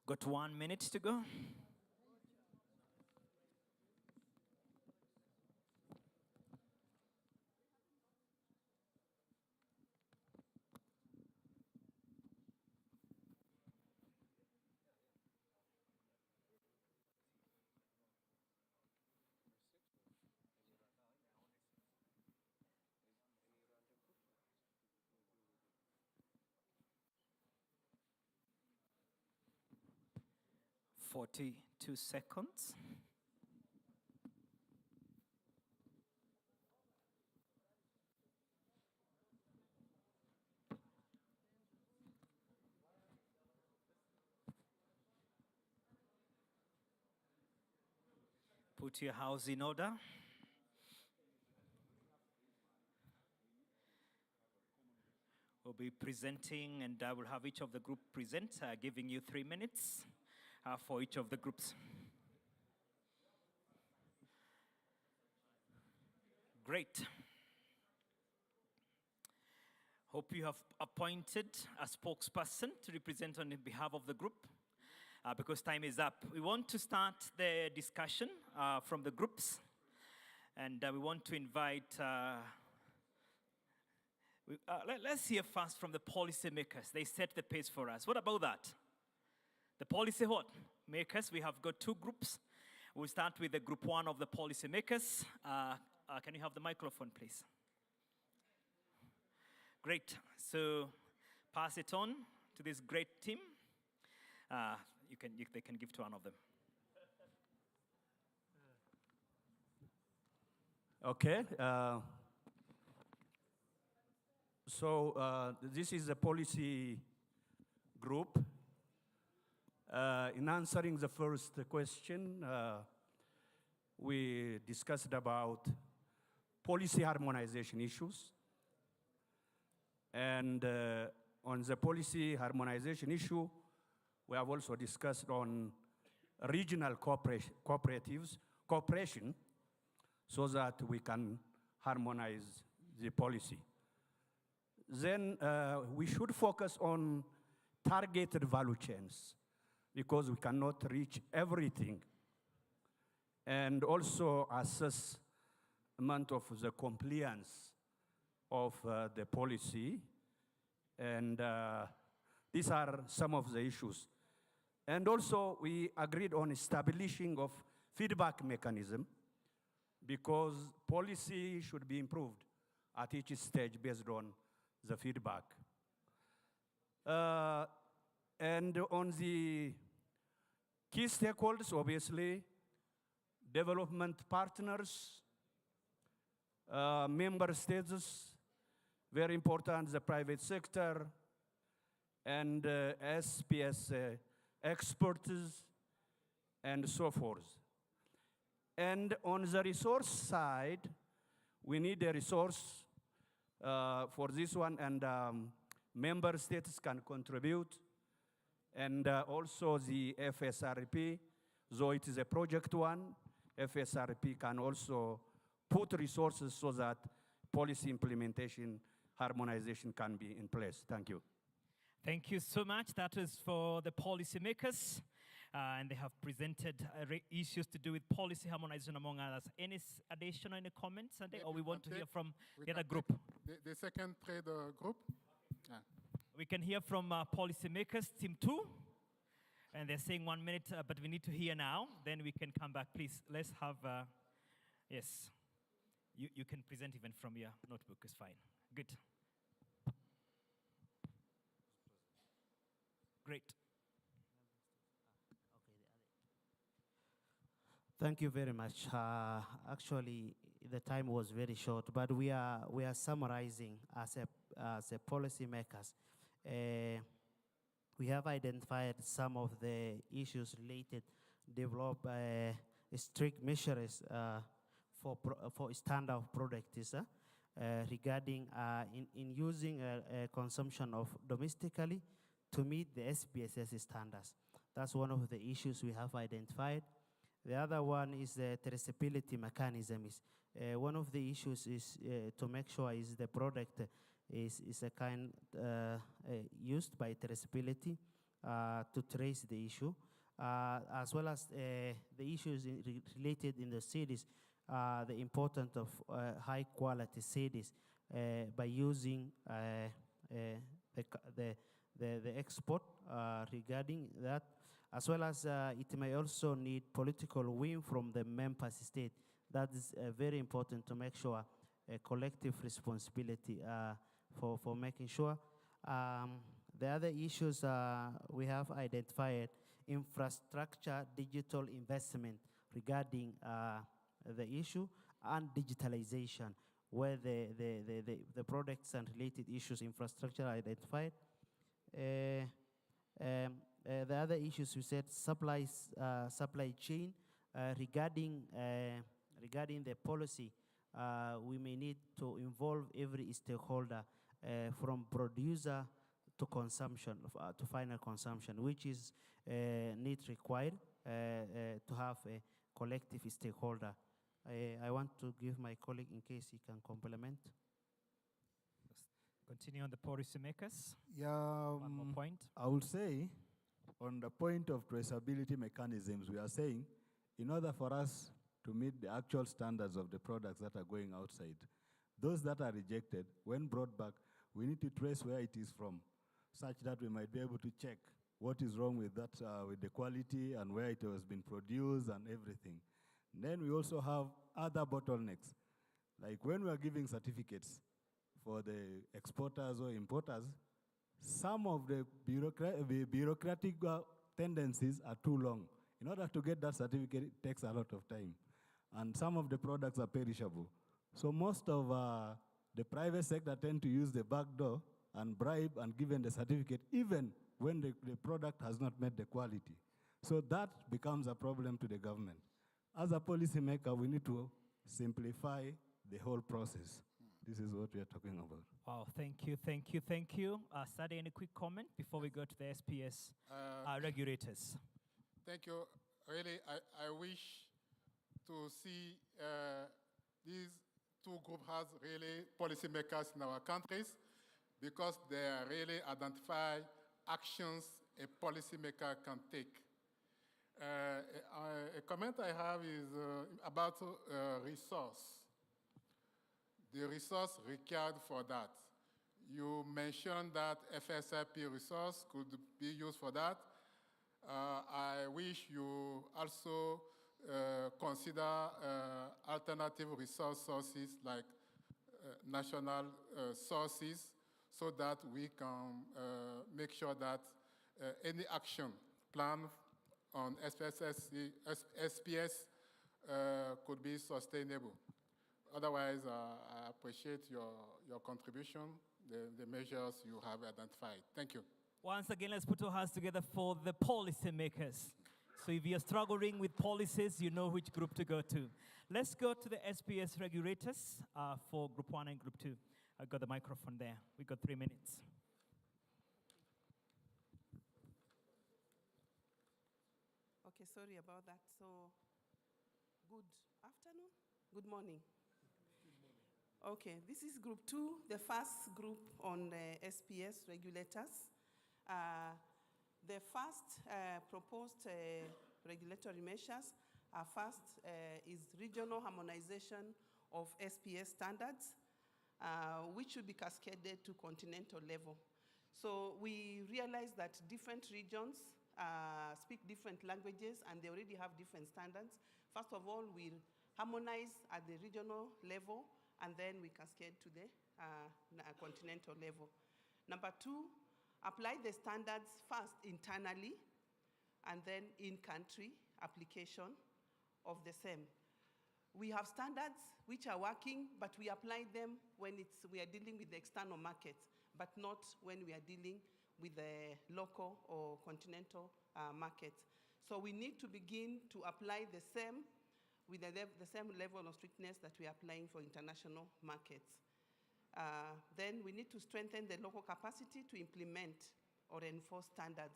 Got 1 minute to go. "42 seconds. Put your house in order. We'll be presenting, and I will have each of the group present, giving you 3 minutes for each of the groups. Great. Hope you have appointed a spokesperson to represent on behalf of the group, because time is up. We want to start the discussion from the groups, and we want to invite, let's hear first from the policymakers. They set the pace for us. What about that? The policy what? Makers, we have got 2 groups. We'll start with the group 1 of the policymakers. Can you have the microphone, please? Great. So pass it on to this great team. They can give to one of them. Okay. So this is a policy group. In answering the first question, we discussed about policy harmonization issues. And on the policy harmonization issue, we have also discussed on regional cooperation so that we can harmonize the policy. Then we should focus on targeted value chains because we cannot reach everything. And also assessment of the compliance of the policy. And these are some of the issues. And also we agreed on establishing of feedback mechanism because policy should be improved at each stage based on the feedback. And on the key stakeholders, obviously, development partners, member states, very important, the private sector, and SPS experts, and so forth. And on the resource side, we need a resource for this one, and member states can contribute, and also the FSRP, though it is a project one, FSRP can also put resources so that policy implementation, harmonization can be in place. Thank you. Thank you so much. That is for the policymakers, and they have presented issues to do with policy harmonization among others. Any additional comments, Sunday, or we want to hear from the other group? The second trade group. Yeah. We can hear from policymakers, team 2, and they're saying 1 minute, but we need to hear now. Then we can come back. Please, let's have, yes. You can present even from your notebook, it's fine. Good. Great. Thank you very much. Actually, the time was very short, but we are summarizing as a policymakers. We have identified some of the issues related, develop strict measures for standard products regarding in using consumption of domestically to meet the SPSS standards. That's one of the issues we have identified. The other one is the traceability mechanism. One of the issues is to make sure is the product is a kind used by traceability. to trace the issue, as well as the issues related in the cities, the importance of high quality cities by using the export regarding that, as well as it may also need political will from the member state. That is very important to make sure a collective responsibility for making sure. The other issues we have identified, infrastructure, digital investment regarding the issue, and digitalization, where the products and related issues, infrastructure are identified. The other issues we said, supply chain, regarding the policy, we may need to involve every stakeholder from producer to consumption, to final consumption, which is need required to have a collective stakeholder. I want to give my colleague in case he can complement. Continue on the policymakers. Yeah, One more point. I would say, on the point of traceability mechanisms, we are saying, in order for us to meet the actual standards of the products that are going outside, those that are rejected, when brought back, we need to trace where it is from, such that we might be able to check what is wrong with that, with the quality and where it has been produced and everything. Then we also have other bottlenecks, like when we are giving certificates for the exporters or importers, some of the bureaucratic tendencies are too long. In order to get that certificate, it takes a lot of time. And some of the products are perishable. So most of the private sector tend to use the back door and bribe and give them the certificate, even when the product has not met the quality. So that becomes a problem to the government. As a policymaker, we need to simplify the whole process. This is what we are talking about. Wow, thank you, thank you, thank you. Sadi, any quick comment before we go to the SPS regulators? Thank you. Really, I wish to see these two groups as really policymakers in our countries, because they really identify actions a policymaker can take. A comment I have is about resource. The resource required for that. You mentioned that FSIP resource could be used for that. I wish you also consider alternative resource sources like national sources, so that we can make sure that any action plan on SPS could be sustainable. Otherwise, I appreciate your contribution, the measures you have identified. Thank you. Once again, let's put our hands together for the policymakers. So if you're struggling with policies, you know which group to go to. Let's go to the SPS regulators for Group 1 and Group 2. I've got the microphone there. We've got 3 minutes. Okay, sorry about that. So, good afternoon, good morning. Okay, this is Group 2, the first group on the SPS regulators. The first proposed regulatory measures first is regional harmonization of SPS standards, which should be cascaded to continental level. So we realize that different regions speak different languages and they already have different standards. First of all, we harmonize at the regional level and then we cascade to the continental level. Number 2, apply the standards first internally and then in-country application of the same. We have standards which are working, but we apply them when we are dealing with the external markets, but not when we are dealing with the local or continental markets. So we need to begin to apply the same with the same level of strictness that we are applying for international markets. Then we need to strengthen the local capacity to implement or enforce standards.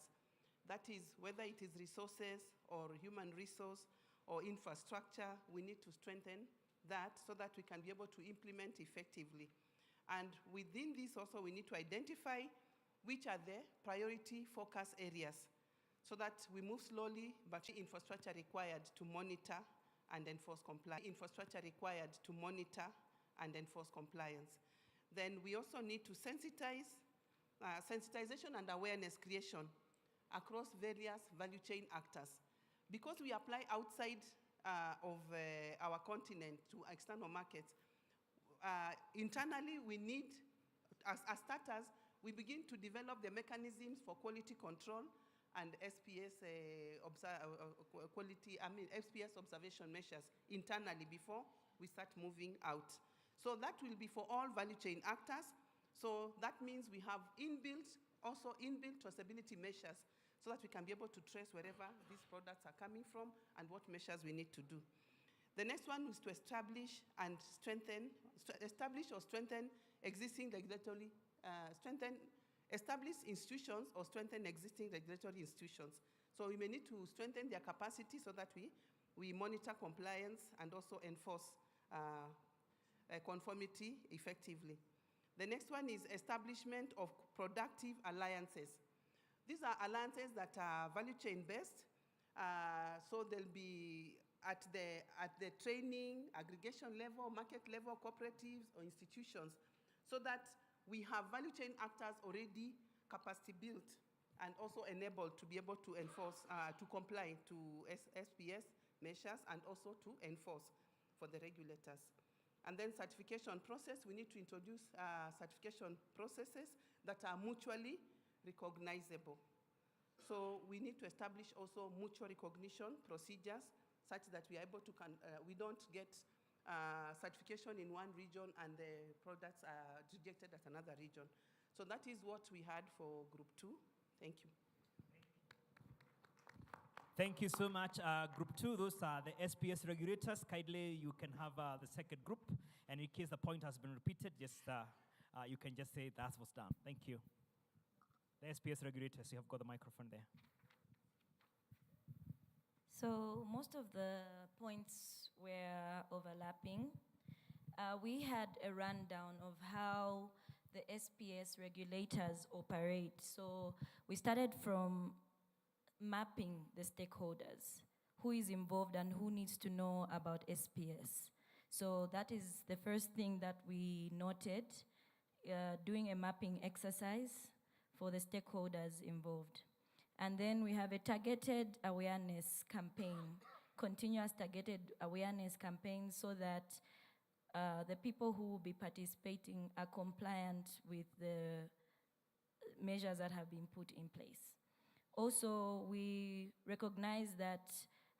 That is, whether it is resources or human resource or infrastructure, we need to strengthen that so that we can be able to implement effectively. And within this also, we need to identify which are the priority focus areas, so that we move slowly, but infrastructure required to monitor and enforce compliance. Infrastructure required to monitor and enforce compliance. Then we also need to sensitization and awareness creation across various value chain actors. Because we apply outside of our continent to external markets, internally we need, as starters, we begin to develop the mechanisms for quality control and SPS SPS observation measures internally before we start moving out. So that will be for all value chain actors. So that means we have also inbuilt traceability measures so that we can be able to trace wherever these products are coming from and what measures we need to do. The next one is to establish or strengthen existing regulatory, establish institutions or strengthen existing regulatory institutions. So we may need to strengthen their capacity so that we monitor compliance and also enforce conformity effectively. The next one is establishment of productive alliances. These are alliances that are value chain based. So they'll be at the training, aggregation level, market level, cooperatives or institutions, so that we have value chain actors already capacity built and also enabled to be able to enforce, to comply to SPS measures and also to enforce for the regulators. And then certification process, we need to introduce certification processes that are mutually recognizable. So we need to establish also mutual recognition procedures such that we are able to, we don't get certification in one region and the products are rejected at another region. So that is what we had for Group 2. Thank you. Thank you so much. Group 2, those are the SPS regulators. Kindly, you can have the second group. And in case the point has been repeated, just you can just say that was done. Thank you. The SPS regulators, you have got the microphone there. So most of the points were overlapping. We had a rundown of how the SPS regulators operate. So we started from mapping the stakeholders, who is involved and who needs to know about SPS. So that is the first thing that we noted, doing a mapping exercise for the stakeholders involved. And then we have a targeted awareness campaign, continuous targeted awareness campaign, so that the people who will be participating are compliant with the measures that have been put in place. Also, we recognize that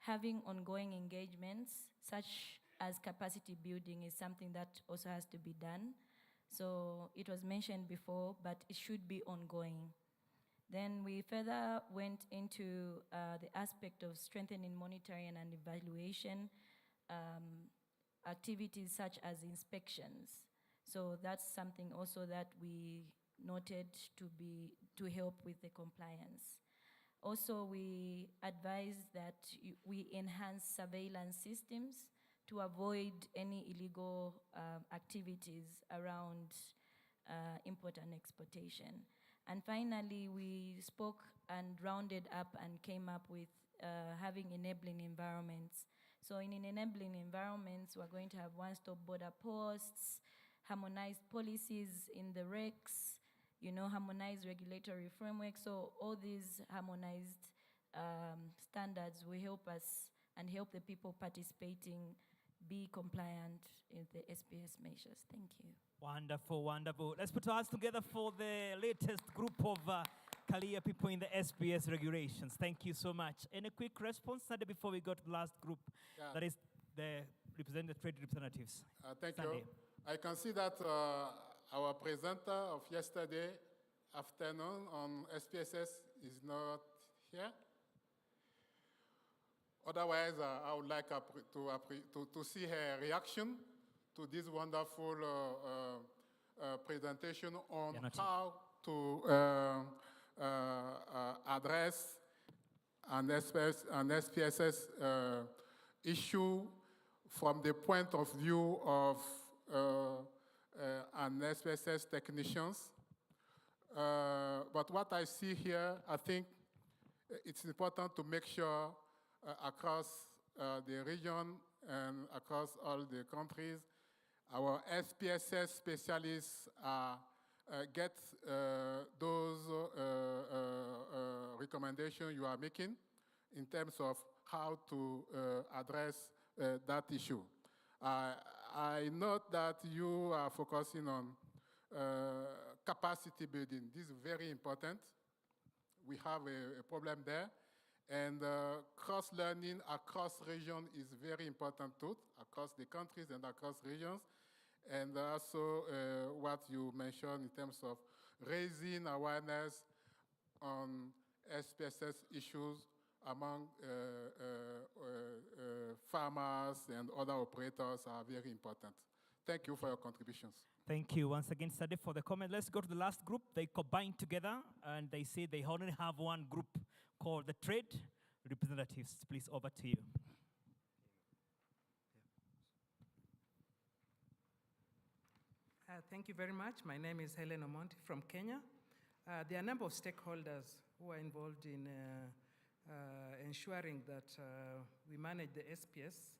having ongoing engagements, such as capacity building, is something that also has to be done. So it was mentioned before, but it should be ongoing. Then we further went into the aspect of strengthening monitoring and evaluation activities such as inspections. So that's something also that we noted to help with the compliance. Also, we advise that we enhance surveillance systems to avoid any illegal activities around import and exportation. And finally, we spoke and rounded up and came up with having enabling environments. So in enabling environments, we're going to have one-stop border posts, harmonized policies in the recs, harmonized regulatory framework. So all these harmonized standards will help us and help the people participating be compliant in the SPS measures. Thank you. Wonderful, wonderful. Let's put our hands together for the latest group of Kalia people in the SPS regulations. Thank you so much. Any quick response, Sunday, before we go to the last group? Yeah. That is the trade representatives. Thank Sunday. you. I can see that our presenter of yesterday afternoon on SPSS is not here. Otherwise, I would like to see her reaction to this wonderful presentation on how to address an SPSS issue from the point of view of an SPSS technicians. But what I see here, I think it's important to make sure across the region and across all the countries, our SPSS specialists get those recommendations you are making in terms of how to address that issue. I note that you are focusing on capacity building. This is very important. We have a problem there. And cross-learning across region is very important too, across the countries and across regions. And also what you mentioned in terms of raising awareness on SPSS issues among farmers and other operators are very important. Thank you for your contributions. Thank you once again, Sade, for the comment. Let's go to the last group. They combined together and they say they only have one group called the trade representatives. Please, over to you. Thank you very much. My name is Helen Omonti from Kenya. There are a number of stakeholders who are involved in ensuring that we manage the SPS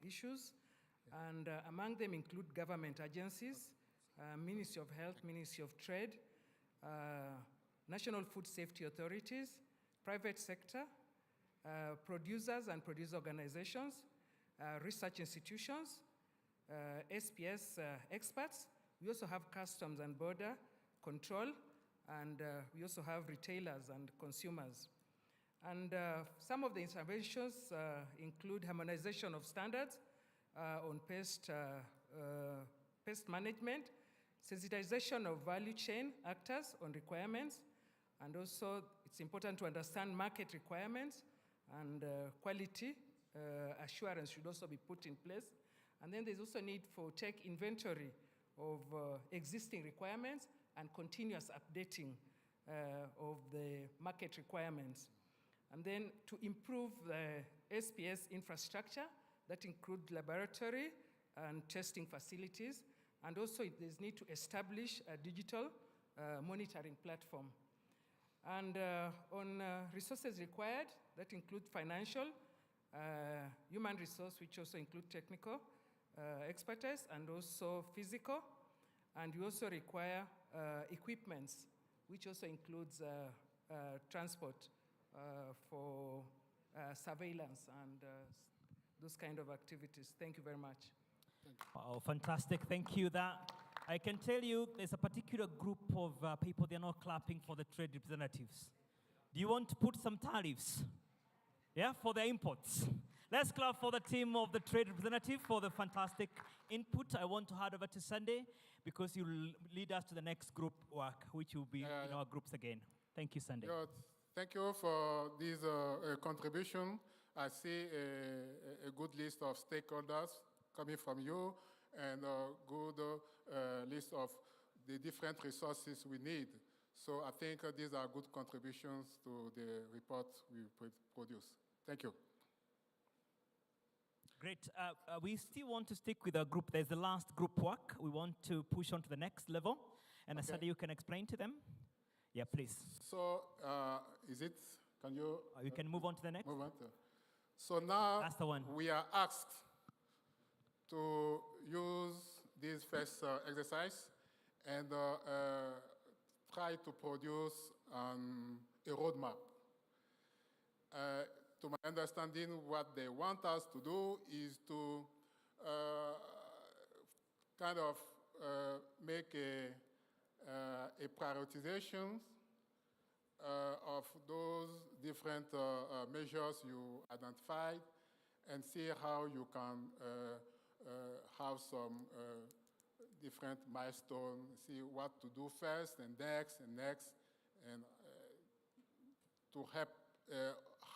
issues. And among them include government agencies, Ministry of Health, Ministry of Trade, National Food Safety Authorities, private sector, producers and producer organizations, research institutions, SPS experts. We also have customs and border control, and we also have retailers and consumers. And some of the interventions include harmonization of standards on pest management, sensitization of value chain actors on requirements, and also it's important to understand market requirements, and quality assurance should also be put in place. And then there's also need for take inventory of existing requirements and continuous updating of the market requirements. And then to improve the SPS infrastructure, that include laboratory and testing facilities. And also there's need to establish a digital monitoring platform. And on resources required, that include financial, human resource, which also include technical expertise, and also physical. And we also require equipments, which also includes transport for surveillance and those kind of activities. Thank you very much. Oh, fantastic. Thank you. That I can tell you there's a particular group of people, they're not clapping for the trade representatives. Do you want to put some tariffs? Yeah, for the imports. Let's clap for the team of the trade representative for the fantastic input. I want to hand over to Sunday because you'll lead us to the next group work, which will be in our groups again. Thank you, Sunday. Yeah, thank you for this contribution. I see a good list of stakeholders coming from you and a good list of the different resources we need. So I think these are good contributions to the report we produce. Thank you. Great. We still want to stick with our group. There's the last group work. We want to push on to the next level. And Okay. Asadi, you can explain to them. Yeah, please. So can you? You can move on to the next. Move on to. So now That's the one. we are asked to use this first exercise and try to produce a roadmap. To my understanding, what they want us to do is to kind of make a prioritization of those different measures you identified and see how you can have some different milestones, see what to do first and next, and to help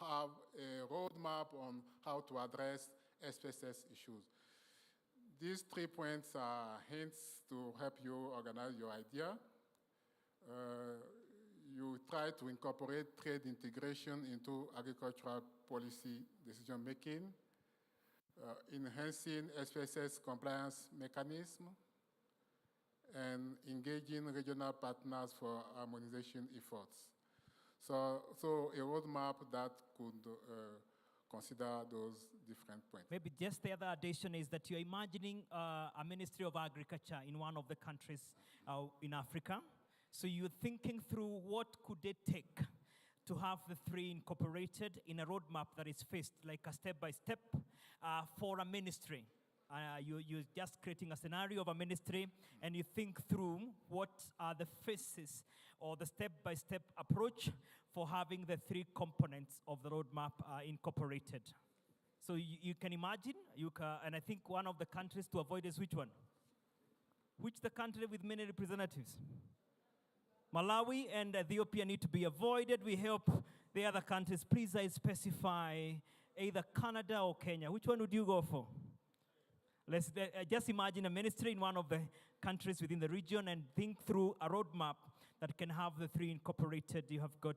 have a roadmap on how to address SPSS issues. These 3 points are hints to help you organize your idea. You try to incorporate trade integration into agricultural policy decision-making, enhancing SPSS compliance mechanism, and engaging regional partners for harmonization efforts. So a roadmap that could consider those different points. Maybe just the other addition is that you're imagining a Ministry of Agriculture in one of the countries in Africa. So you're thinking through what could it take to have the three incorporated in a roadmap that is faced like a step-by-step for a ministry. You're just creating a scenario of a ministry, and you think through what are the phases or the step-by-step approach for having the three components of the roadmap incorporated. So you can imagine, and I think one of the countries to avoid is which one? Which the country with many representatives? Malawi and Ethiopia need to be avoided. We help the other countries. Please, I specify either Canada or Kenya. Which one would you go for? Let's just imagine a ministry in one of the countries within the region and think through a roadmap that can have the three incorporated. You have got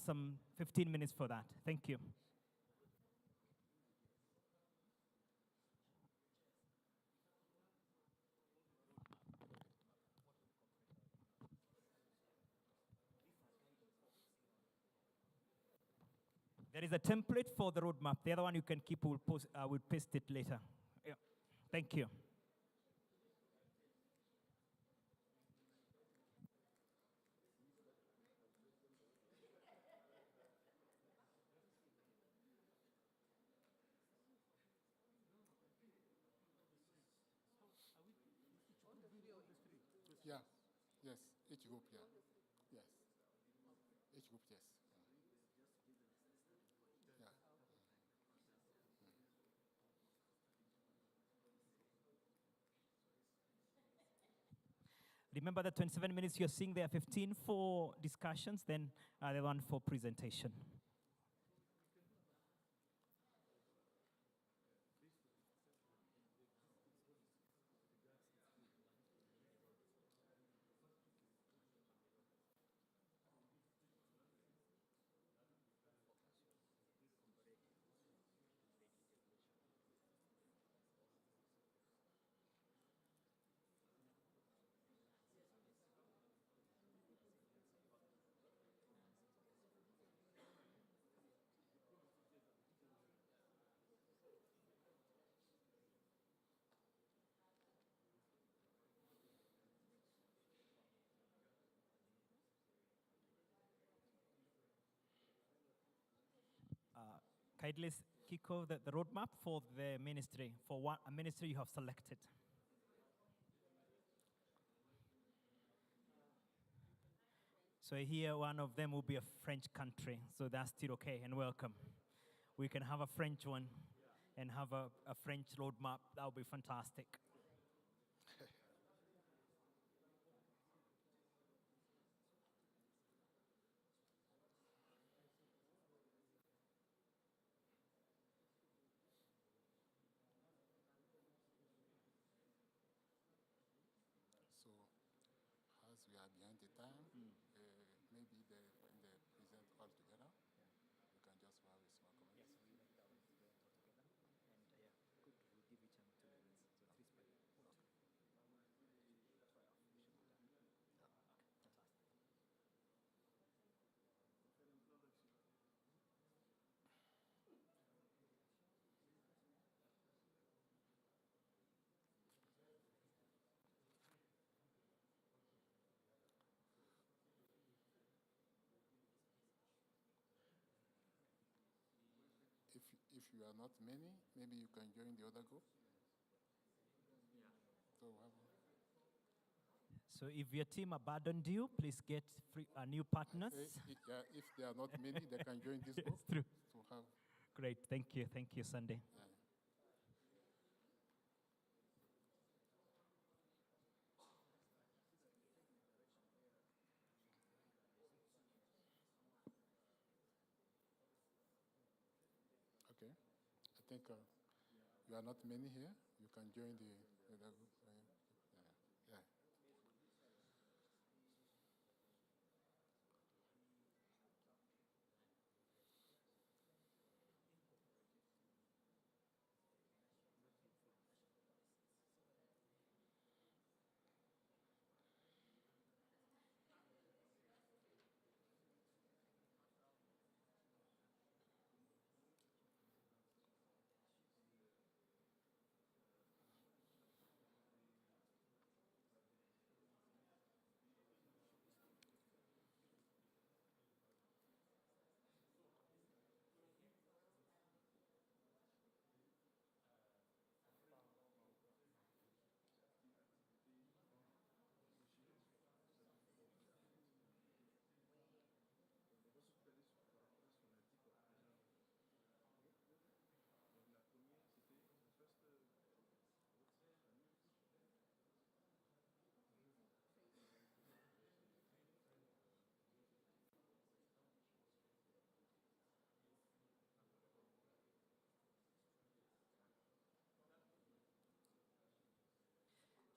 some 15 minutes for that. Thank you. There is a template for the roadmap. The other one you can keep, we'll paste it later. Yeah. Thank you. Yeah, yes, each group, yeah, yes. Each group, yes. Yeah. Remember the 27 minutes you're seeing there, 15 for discussions, then the one for presentation. Kindly kick off the roadmap for the ministry, for a ministry you have selected. So here one of them will be a French country, so that's still okay and welcome. We can have a French one and have a French roadmap. That would be fantastic. So, as we are behind the time, maybe when they present all together, we can just have a small comment. If you are not many, maybe you can join the other group. So, So if your team abandoned you, please get new partners. if there are not many, they can join this group. It's true. To have, Great, thank you, Sunday. yeah. Okay. I think you are not many here. You can join the other group. Yeah.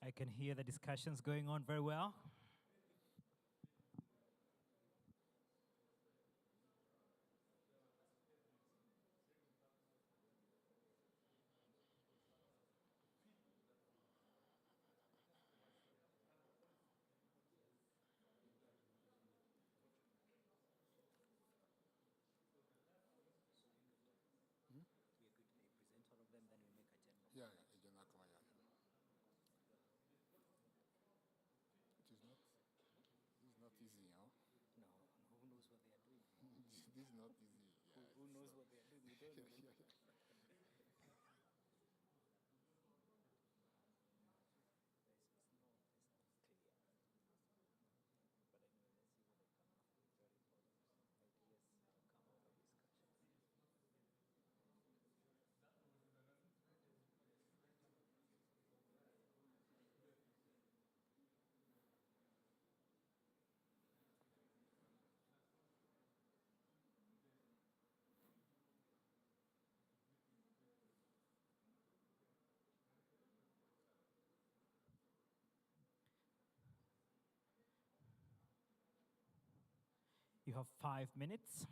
I can hear the discussions going on very well. Yeah, yeah, agenda come on, yeah. It is not, this is not easy, huh? No, who knows what they are doing? This is not easy. Yeah, Who knows what they are doing? We don't know. yeah, yeah. You have 5 minutes.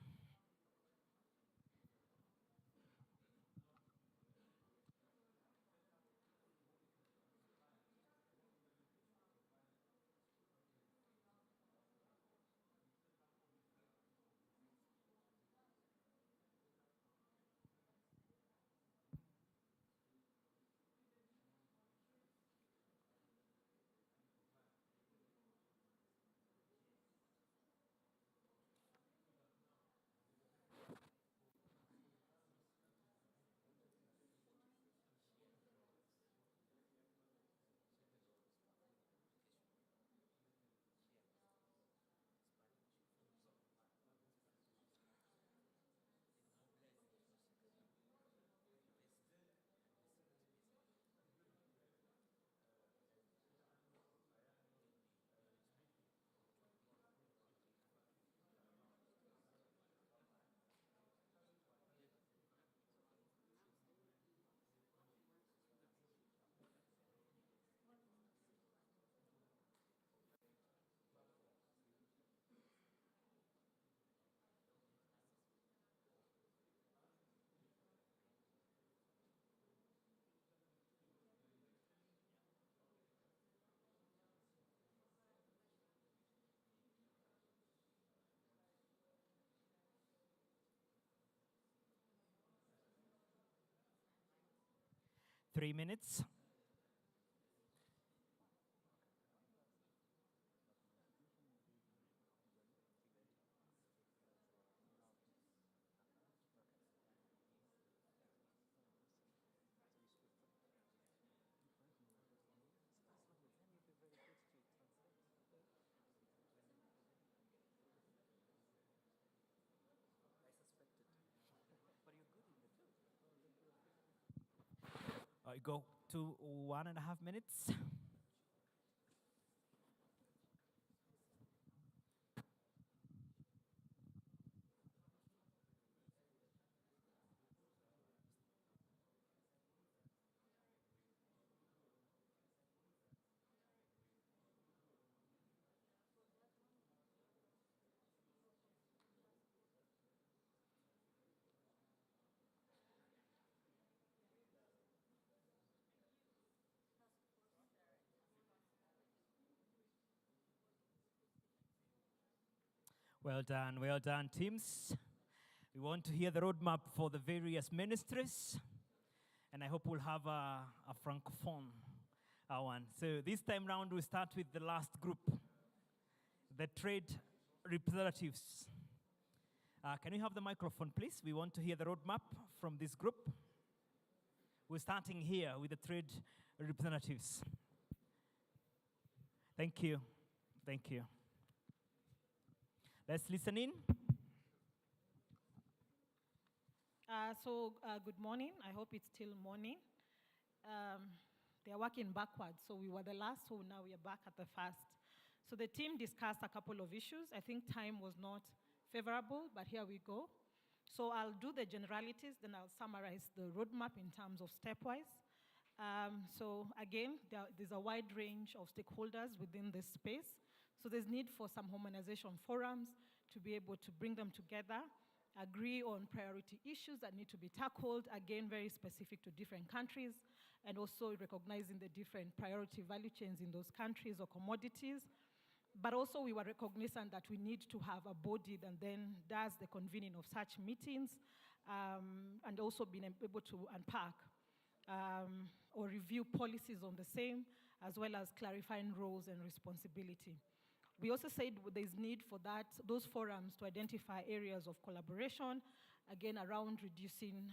Three minutes. Go to 1.5 minutes. Well done, teams. We want to hear the roadmap for the various ministries, and I hope we'll have a francophone one. So this time round, we start with the last group, the trade representatives. Can you have the microphone, please? We want to hear the roadmap from this group. We're starting here with the trade representatives. Thank you. Thank you. Let's listen in. Good morning. I hope it's still morning. They're working backwards, so we were the last, so now we are back at the first. So the team discussed a couple of issues. I think time was not favorable, but here we go. So I'll do the generalities, then I'll summarize the roadmap in terms of stepwise. So again, there's a wide range of stakeholders within this space. So there's need for some harmonization forums to be able to bring them together, agree on priority issues that need to be tackled, again, very specific to different countries, and also recognizing the different priority value chains in those countries or commodities. But also we were recognizant that we need to have a body that then does the convening of such meetings, and also being able to unpack or review policies on the same, as well as clarifying roles and responsibility. We also said there's need for those forums to identify areas of collaboration, again, around reducing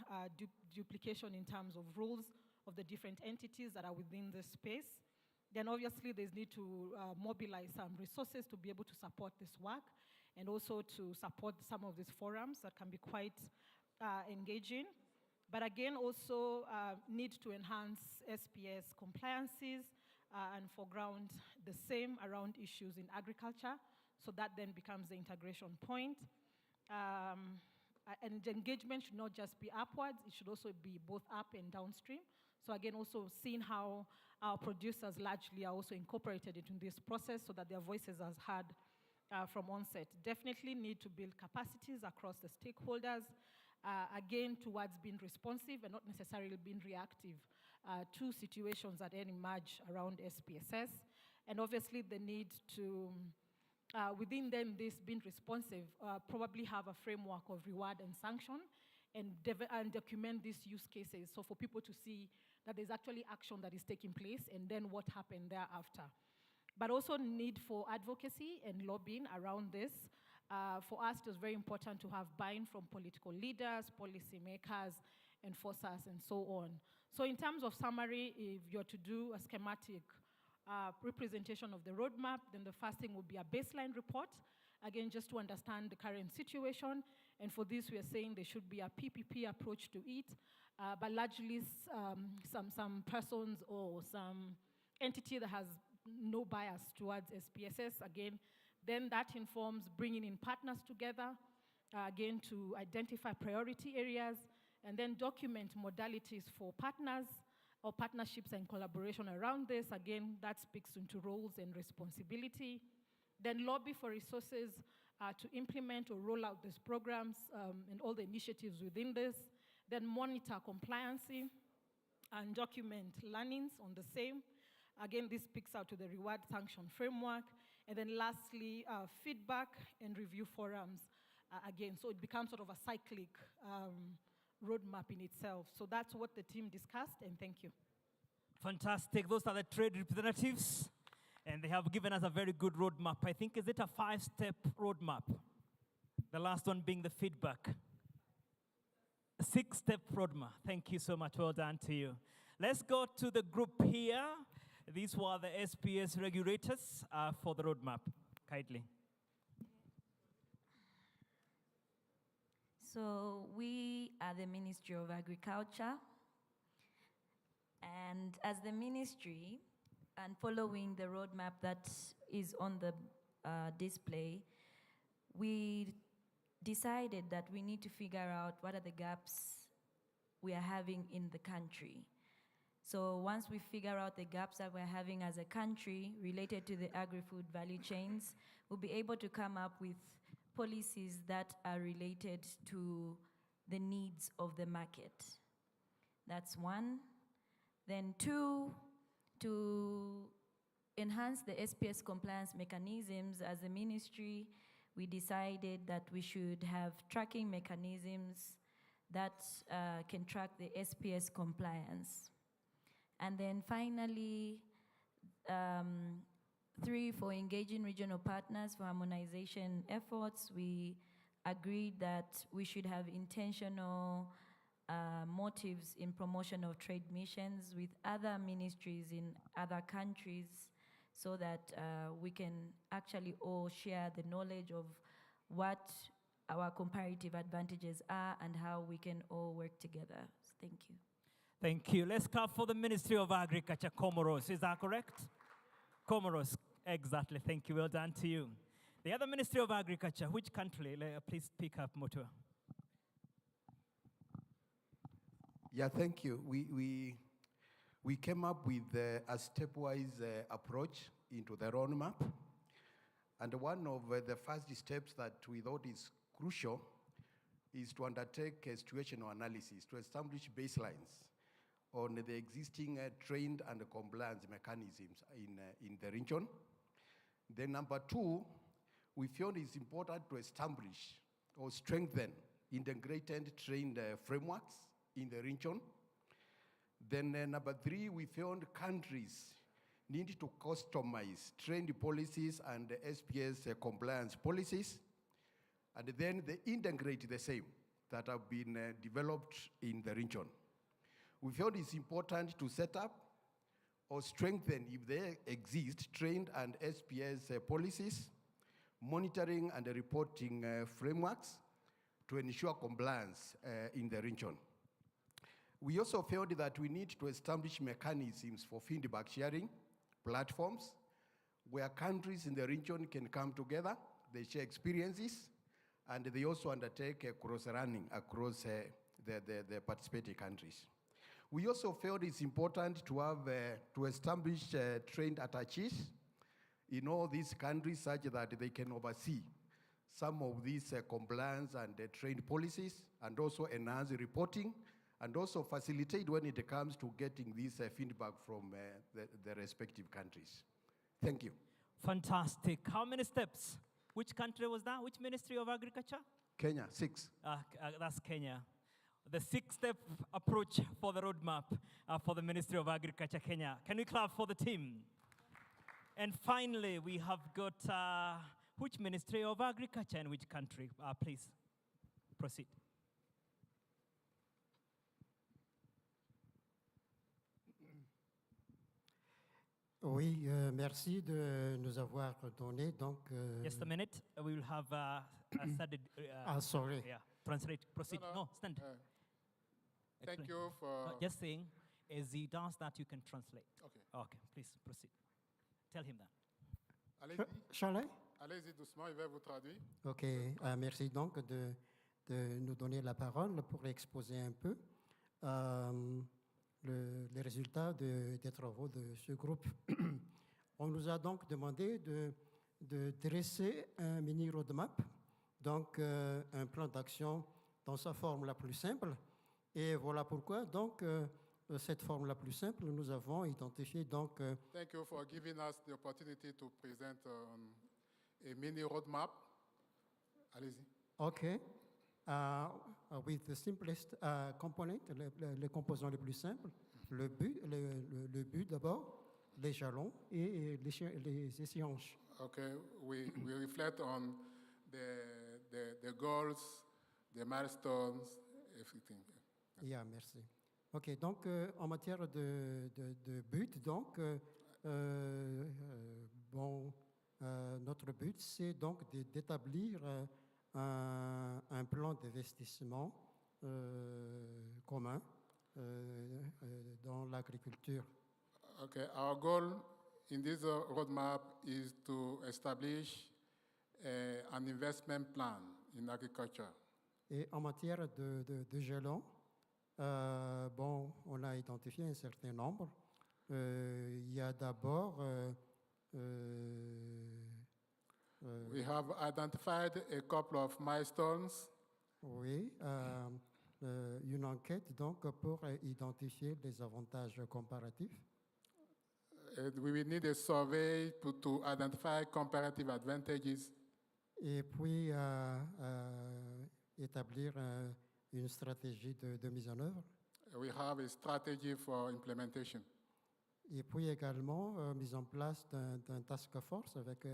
duplication in terms of roles of the different entities that are within this space. Then obviously there's need to mobilize some resources to be able to support this work, and also to support some of these forums that can be quite engaging. But again, also need to enhance SPS compliances and foreground the same around issues in agriculture, so that then becomes the integration point. And the engagement should not just be upwards, it should also be both up and downstream. So again, also seeing how our producers largely are also incorporated into this process so that their voices are heard from onset. Definitely need to build capacities across the stakeholders, again, towards being responsive and not necessarily being reactive to situations that then emerge around SPSS. And obviously the need to, within them, this being responsive, probably have a framework of reward and sanction, and document these use cases, so for people to see that there's actually action that is taking place and then what happened thereafter. But also need for advocacy and lobbying around this. For us, it was very important to have buy-in from political leaders, policymakers, enforcers, and so on. So in terms of summary, if you're to do a schematic representation of the roadmap, then the first thing would be a baseline report, again, just to understand the current situation. And for this, we are saying there should be a PPP approach to it, but largely some persons or some entity that has no bias towards SPSS, again, then that informs bringing in partners together, again, to identify priority areas, and then document modalities for partners or partnerships and collaboration around this. Again, that speaks into roles and responsibility. Then lobby for resources to implement or roll out these programs and all the initiatives within this. Then monitor compliance and document learnings on the same. Again, this speaks out to the reward sanction framework. And then lastly, feedback and review forums. Again, so it becomes sort of a cyclic roadmap in itself. So that's what the team discussed, and thank you. Fantastic. Those are the trade representatives, and they have given us a very good roadmap. I think, is it a 5-step roadmap? The last one being the feedback. A 6-step roadmap. Thank you so much. Well done to you. Let's go to the group here. These were the SPS regulators for the roadmap. Kindly. So we are the Ministry of Agriculture, and as the ministry, and following the roadmap that is on the display, we decided that we need to figure out what are the gaps we are having in the country. So once we figure out the gaps that we're having as a country related to the agri-food value chains, we'll be able to come up with policies that are related to the needs of the market. That's one. Then two, to enhance the SPS compliance mechanisms as a ministry, we decided that we should have tracking mechanisms that can track the SPS compliance. And then finally, 3, for engaging regional partners for harmonization efforts, we agreed that we should have intentional motives in promotion of trade missions with other ministries in other countries, so that we can actually all share the knowledge of what our comparative advantages are and how we can all work together. Thank you. Thank you. Let's clap for the Ministry of Agriculture, Comoros. Is that correct? Comoros, exactly. Thank you. Well done to you. The other Ministry of Agriculture, which country? Please pick up, Mutua. Yeah, thank you. We we came up with a stepwise approach into the roadmap. And one of the first steps that we thought is crucial is to undertake a situational analysis to establish baselines on the existing trained and compliance mechanisms in the region. Then number two, we feel it's important to establish or strengthen integrated trained frameworks in the region. Then number three, we found countries need to customize trained policies and SPS compliance policies, and then they integrate the same that have been developed in the region. We felt it's important to set up or strengthen, if they exist, trained and SPS policies, monitoring and reporting frameworks to ensure compliance in the region. We also felt that we need to establish mechanisms for feedback sharing platforms where countries in the region can come together, they share experiences, and they also undertake a cross-running across the participating countries. We also felt it's important to have to establish trained attaches in all these countries such that they can oversee some of these compliance and trained policies, and also enhance reporting, and also facilitate when it comes to getting this feedback from the respective countries. Thank you. Fantastic. How many steps? Which country was that? Which Ministry of Agriculture? Kenya, 6. That's Kenya. The 6-step approach for the roadmap for the Ministry of Agriculture, Kenya. Can we clap for the team? And finally, we have got which Ministry of Agriculture and which country? Please, proceed. Oui, merci de nous avoir donné. Donc, Just a minute. We will have started. sorry. Yeah, translate. Proceed. No, stand. Thank Explain. you for. No, just saying, as he does that, you can translate. Okay. Okay, please proceed. Tell him that. Allez-y. Charles? Allez-y doucement, il va vous traduire. OK. Merci donc de nous donner la parole pour exposer un peu les résultats des travaux de ce groupe. On nous a donc demandé de dresser un mini roadmap, donc un plan d'action dans sa forme la plus simple. Et voilà pourquoi, donc, cette forme la plus simple, nous avons identifié donc. Thank you for giving us the opportunity to present a mini roadmap. Allez-y. OK. With the simplest component, les composants les plus simples, le but d'abord, les jalons et les échéances. Okay, we reflect on the goals, the milestones, everything. Yeah, merci. OK, donc en matière de but, donc, notre but, c'est donc d'établir un plan d'investissement commun dans l'agriculture. Okay, our goal in this roadmap is to establish an investment plan in agriculture. Et en matière de jalons, on a identifié un certain nombre. Il y a d'abord we have identified a couple of milestones. Oui, une enquête donc pour identifier les avantages comparatifs. We will need a survey to identify comparative advantages. Et puis établir une stratégie de mise en œuvre. We have a strategy for implementation. Et puis également mise en place d'un task force avec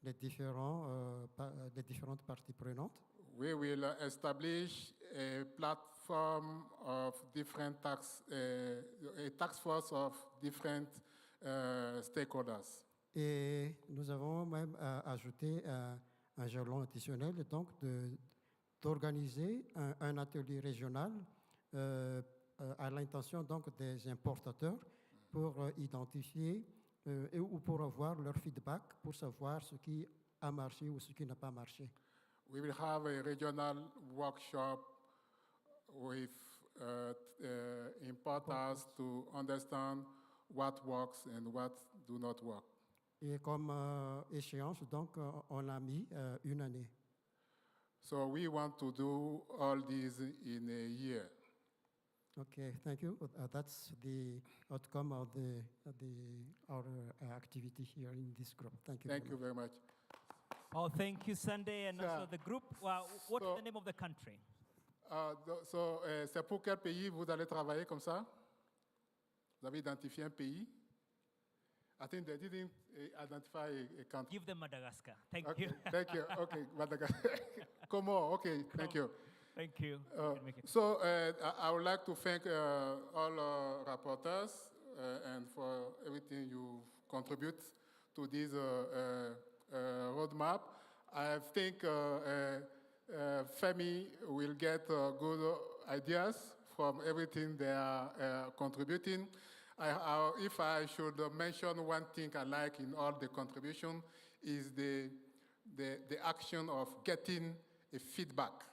les différentes parties prenantes. We will establish a platform of different a task force of different stakeholders. Et nous avons même ajouté un jalon additionnel, donc d'organiser un atelier régional à l'intention donc des importateurs pour identifier ou pour avoir leur feedback pour savoir ce qui a marché ou ce qui n'a pas marché. We will have a regional workshop with import us to understand what works and what do not work. Et comme échéance, donc, on a mis une année. So we want to do all these in a year. Okay, thank you. That's the outcome of our activity here in this group. Thank you. Thank you very much. Oh, thank you, Sunday, and also Sir, the group. Well, what's so- the name of the country? C'est pour quel pays vous allez travailler comme ça? Vous avez identifié un pays? I think they didn't identify a country. Give them Madagascar. Thank Okay, you. thank you. Okay, Madagascar. Como? Okay, thank you. Thank you. You can make it. So I would like to thank all rapporteurs and for everything you contribute to this roadmap. I think Femi will get good ideas from everything they are contributing. If I should mention one thing I like in all the contribution is the action of getting a feedback.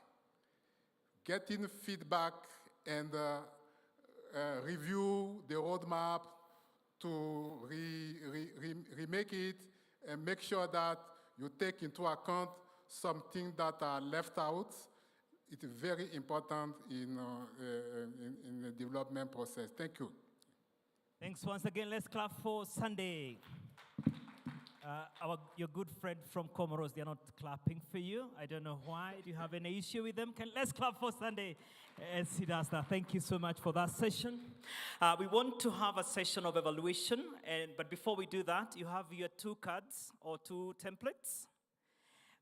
Getting feedback and review the roadmap to remake it and make sure that you take into account something that are left out. It's very important in the development process. Thank you. Thanks once again. Let's clap for Sunday. Your good friend from Comoros, they're not clapping for you. I don't know why. Do you have any issue with them? Let's clap for Sunday. Sidasta, thank you so much for that session. We want to have a session of evaluation, but before we do that, you have your 2 cards or 2 templates.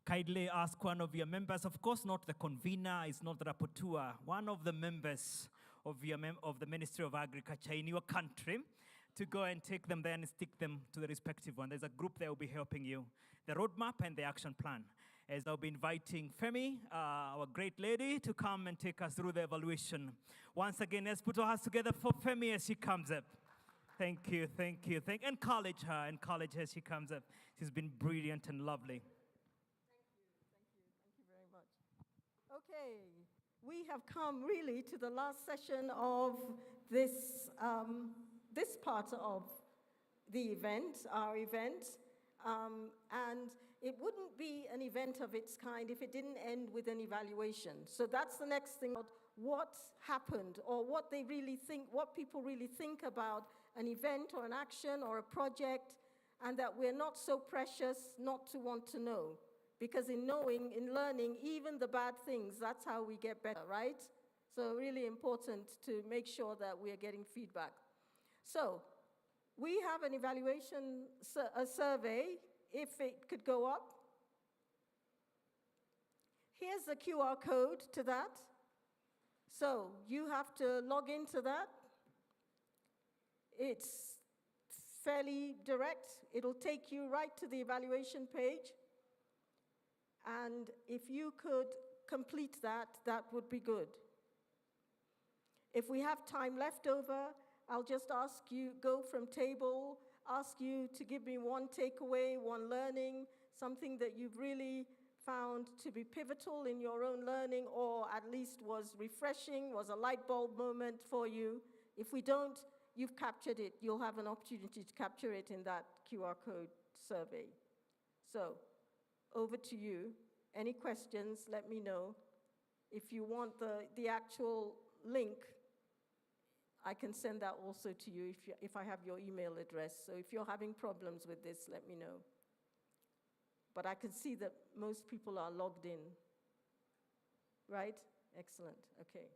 Kindly ask one of your members, of course, not the convener, it's not the rapporteur, one of the members of the Ministry of Agriculture in your country, to go and take them there and stick them to the respective one. There's a group that will be helping you. The roadmap and the action plan. As I'll be inviting Femi, our great lady, to come and take us through the evaluation. Once again, let's put our hands together for Femi as she comes up. Thank you. Encourage her as she comes up. She's been brilliant and lovely. Thank you very much. Okay, we have come really to the last session of this part of the event, our event, and it wouldn't be an event of its kind if it didn't end with an evaluation. So that's the next thing, what happened or what they really think, what people really think about an event or an action or a project, and that we're not so precious not to want to know. Because in knowing, in learning, even the bad things, that's how we get better, right? So really important to make sure that we are getting feedback. So we have an evaluation, a survey, if it could go up. Here's the QR code to that. So you have to log into that. It's fairly direct. It'll take you right to the evaluation page. And if you could complete that, that would be good. If we have time left over, I'll just ask you, go from table, ask you to give me one takeaway, one learning, something that you've really found to be pivotal in your own learning, or at least was refreshing, was a light bulb moment for you. If we don't, you've captured it. You'll have an opportunity to capture it in that QR code survey. So, over to you. Any questions, let me know. If you want the actual link, I can send that also to you if I have your email address. So if you're having problems with this, let me know. But I can see that most people are logged in. Right? Excellent. Okay.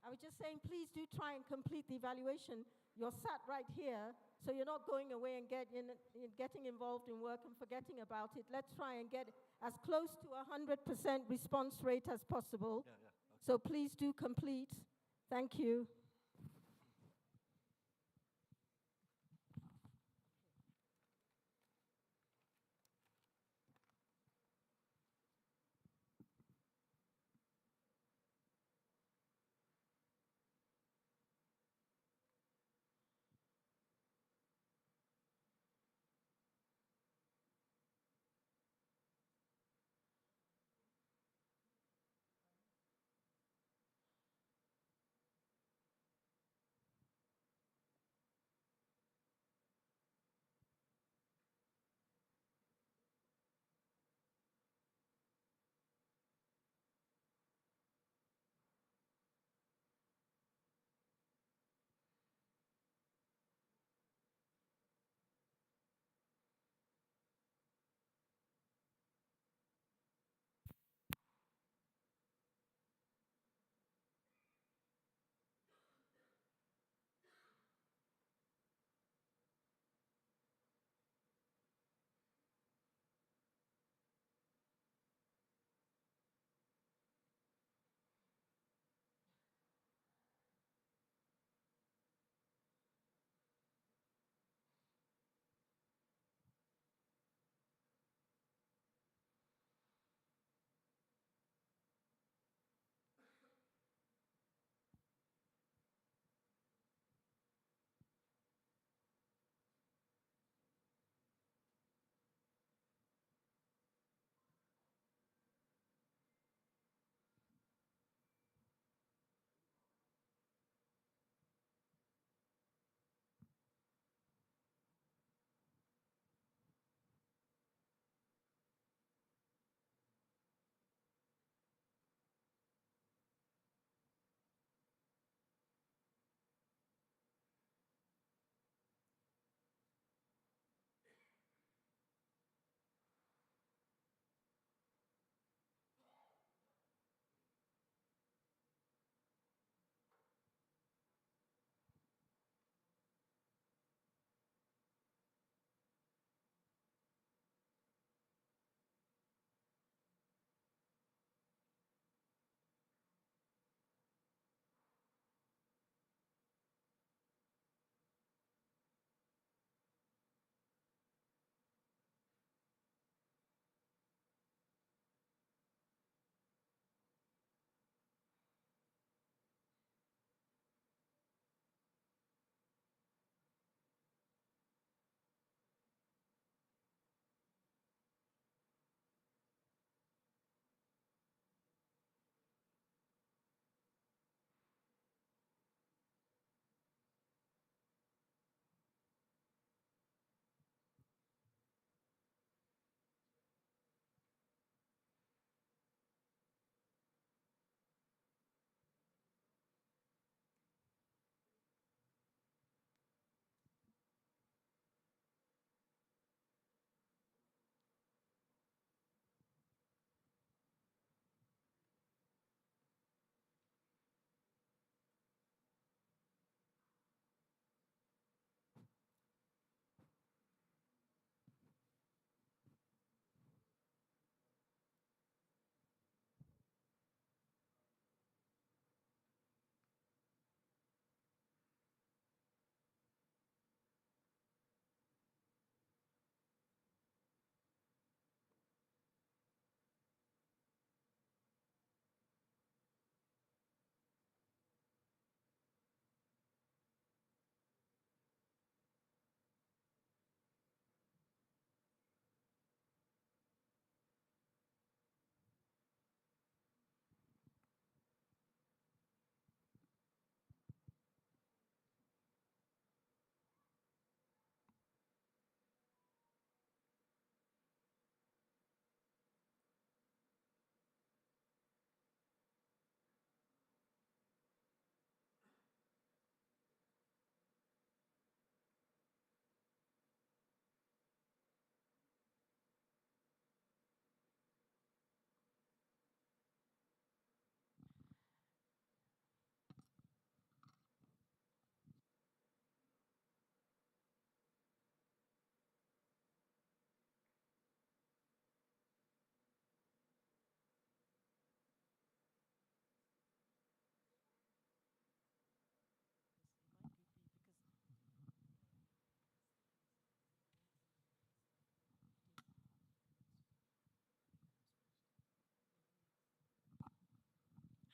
I was just saying, please do try and complete the evaluation. You're sat right here, so you're not going away and getting involved in work and forgetting about it. Let's try and get as close to 100% response rate as possible. Yeah, yeah. Okay. So please do complete. Thank you.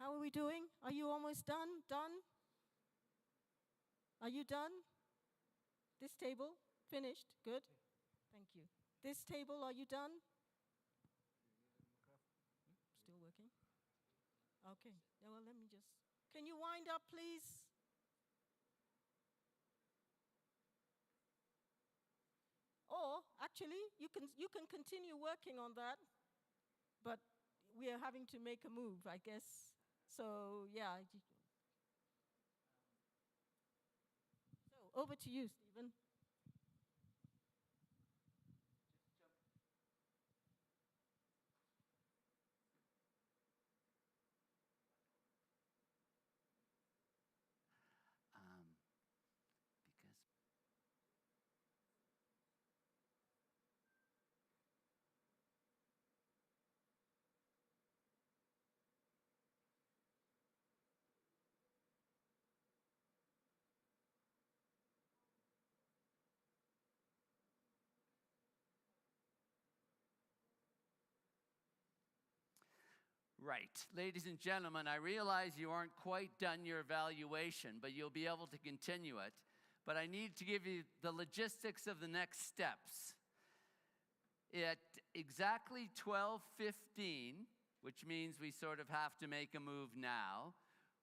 How are we doing? Are you almost done? Done? Are you done? This table? Finished? Good. Thank you. This table, are you done? Still working? Okay. Yeah, well, let me just. Can you wind up, please? Or actually, you can continue working on that, but we are having to make a move, I guess. So yeah. So over to you, Stephen. Right. Ladies and gentlemen, I realize you aren't quite done your evaluation, but you'll be able to continue it. But I need to give you the logistics of the next steps. At exactly 12:15, which means we sort of have to make a move now,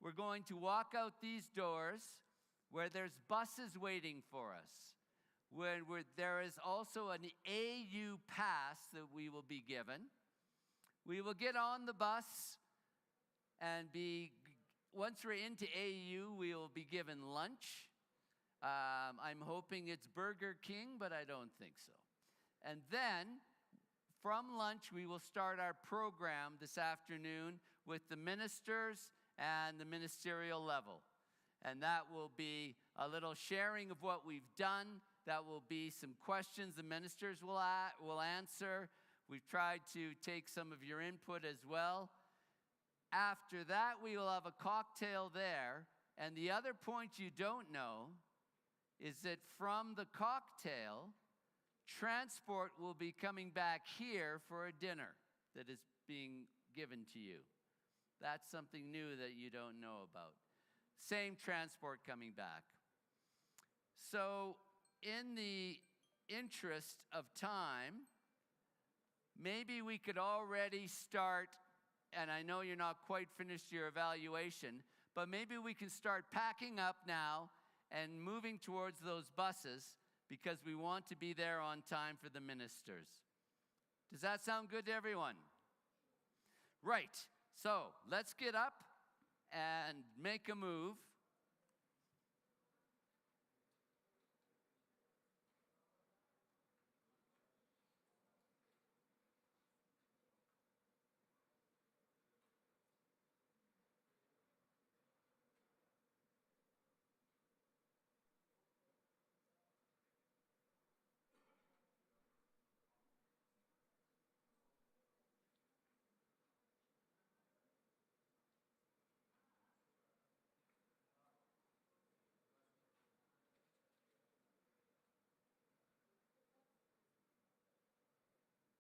we're going to walk out these doors where there's buses waiting for us. Where there is also an AU pass that we will be given. We will get on the bus and once we're into AU, we will be given lunch. I'm hoping it's Burger King, but I don't think so. And then, from lunch, we will start our program this afternoon with the ministers and the ministerial level. And that will be a little sharing of what we've done. That will be some questions the ministers will answer. We've tried to take some of your input as well. After that, we will have a cocktail there. And the other point you don't know is that from the cocktail, transport will be coming back here for a dinner that is being given to you. That's something new that you don't know about. Same transport coming back. So, in the interest of time, maybe we could already start, and I know you're not quite finished your evaluation, but maybe we can start packing up now and moving towards those buses because we want to be there on time for the ministers. Does that sound good to everyone? Right. So let's get up and make a move.